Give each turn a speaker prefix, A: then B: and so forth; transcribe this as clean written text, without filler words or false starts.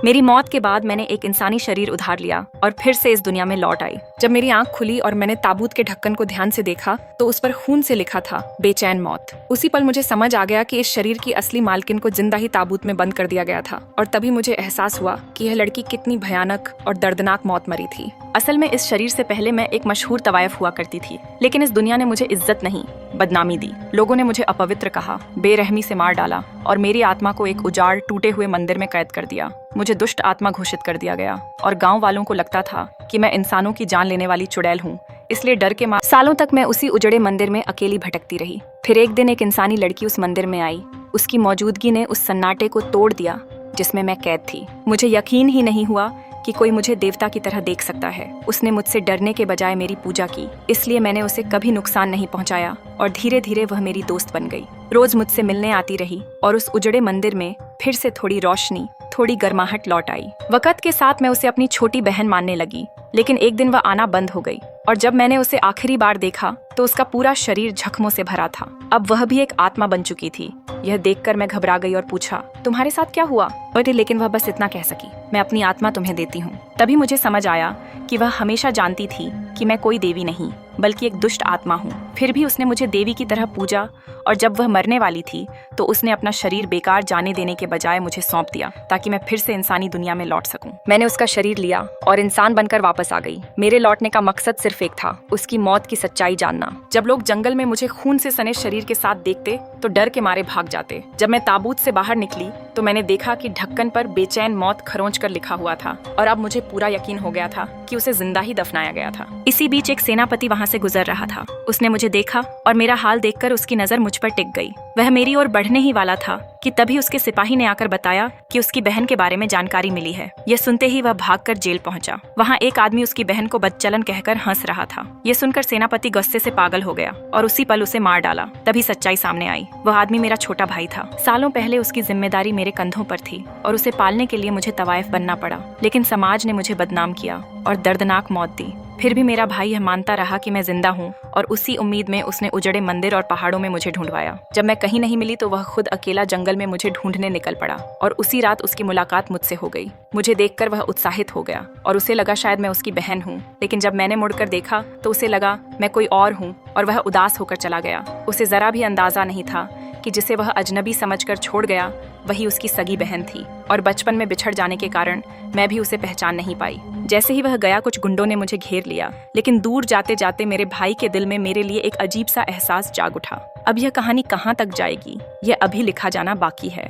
A: मेरी मौत के बाद मैंने एक इंसानी शरीर उधार लिया और फिर से इस दुनिया में लौट आई।
B: जब मेरी आंख खुली और मैंने ताबूत के ढक्कन को ध्यान से देखा तो उस पर खून से लिखा था बेचैन मौत। उसी पल मुझे समझ आ गया कि इस शरीर की असली मालकिन को जिंदा ही ताबूत में बंद कर दिया गया था और तभी मुझे एहसास हुआ कि यह लड़की कितनी भयानक और दर्दनाक मौत मरी थी।
A: असल में इस शरीर से पहले मैं एक मशहूर तवायफ हुआ करती थी, लेकिन इस दुनिया ने मुझे इज्जत नहीं बदनामी दी। लोगों ने मुझे अपवित्र कहा, बेरहमी से मार डाला और मेरी आत्मा को एक उजाड़ टूटे हुए मंदिर में कैद कर दिया। मुझे दुष्ट आत्मा घोषित कर दिया गया और गांव वालों को लगता था कि मैं इंसानों की जान लेने वाली चुड़ैल हूँ। इसलिए डर के मारे सालों तक मैं उसी उजड़े मंदिर में अकेली भटकती रही। फिर एक दिन एक इंसानी लड़की उस मंदिर में आई। उसकी मौजूदगी ने उस सन्नाटे को तोड़ दिया जिसमें मैं कैद थी। मुझे यकीन ही नहीं हुआ कि कोई मुझे देवता की तरह देख सकता है। उसने मुझसे डरने के बजाय मेरी पूजा की, इसलिए मैंने उसे कभी नुकसान नहीं पहुंचाया और धीरे धीरे वह मेरी दोस्त बन गई। रोज मुझसे मिलने आती रही और उस उजड़े मंदिर में फिर से थोड़ी रोशनी, थोड़ी गर्माहट लौट आई। वक्त के साथ मैं उसे अपनी छोटी बहन मानने लगी, लेकिन एक दिन वह आना बंद हो गई और जब मैंने उसे आखिरी बार देखा तो उसका पूरा शरीर जख्मों से भरा था। अब वह भी एक आत्मा बन चुकी थी। यह देखकर मैं घबरा गई और पूछा, तुम्हारे साथ क्या हुआ? लेकिन वह बस इतना कह सकी, मैं अपनी आत्मा तुम्हें देती हूँ। तभी मुझे समझ आया कि वह हमेशा जानती थी कि मैं कोई देवी नहीं बल्कि एक दुष्ट आत्मा हूँ। फिर भी उसने मुझे देवी की तरह पूजा और जब वह मरने वाली थी तो उसने अपना शरीर बेकार जाने देने के बजाय मुझे सौंप दिया ताकि मैं फिर से इंसानी दुनिया में लौट सकूं। मैंने उसका शरीर लिया और इंसान बनकर वापस आ गई। मेरे लौटने का मकसद सिर्फ एक था, उसकी मौत की सच्चाई जानना। जब लोग जंगल में मुझे खून से सने शरीर के साथ देखते तो डर के मारे भाग जाते। जब मैं ताबूत से बाहर निकली तो मैंने देखा कि ढक्कन पर बेचैन मौत खरोंच कर लिखा हुआ था और अब मुझे पूरा यकीन हो गया था कि उसे जिंदा ही दफनाया गया था। इसी बीच एक सेनापति वहां से गुजर रहा था। उसने मुझे देखा और मेरा हाल देखकर उसकी नजर मुझ पर टिक गई। वह मेरी ओर बढ़ने ही वाला था कि तभी उसके सिपाही ने आकर बताया कि उसकी बहन के बारे में जानकारी मिली है। यह सुनते ही वह भागकर जेल पहुंचा। वहां एक आदमी उसकी बहन को बदचलन कहकर हंस रहा था। यह सुनकर सेनापति गुस्से से पागल हो गया और उसी पल उसे मार डाला। तभी सच्चाई सामने आई। वह आदमी मेरा छोटा भाई था। सालों पहले उसकी जिम्मेदारी मेरे कंधों पर थी और उसे पालने के लिए मुझे तवायफ बनना पड़ा, लेकिन समाज ने मुझे बदनाम किया और दर्दनाक मौत दी। फिर भी मेरा भाई यह मानता रहा कि मैं जिंदा हूँ और उसी उम्मीद में उसने उजड़े मंदिर और पहाड़ों में मुझे ढूंढवाया। जब मैं कहीं नहीं मिली तो वह खुद अकेला जंगल में मुझे ढूंढने निकल पड़ा और उसी रात उसकी मुलाकात मुझसे हो गई। मुझे देखकर वह उत्साहित हो गया और उसे लगा शायद मैं उसकी बहन हूँ, लेकिन जब मैंने मुड़कर देखा तो उसे लगा मैं कोई और हूँ और वह उदास होकर चला गया। उसे जरा भी अंदाजा नहीं था कि जिसे वह अजनबी समझकर छोड़ गया वही उसकी सगी बहन थी और बचपन में बिछड़ जाने के कारण मैं भी उसे पहचान नहीं पाई। जैसे ही वह गया कुछ गुंडों ने मुझे घेर लिया, लेकिन दूर जाते जाते मेरे भाई के दिल में मेरे लिए एक अजीब सा एहसास जाग उठा। अब यह कहानी कहाँ तक जाएगी, यह अभी लिखा जाना बाकी है।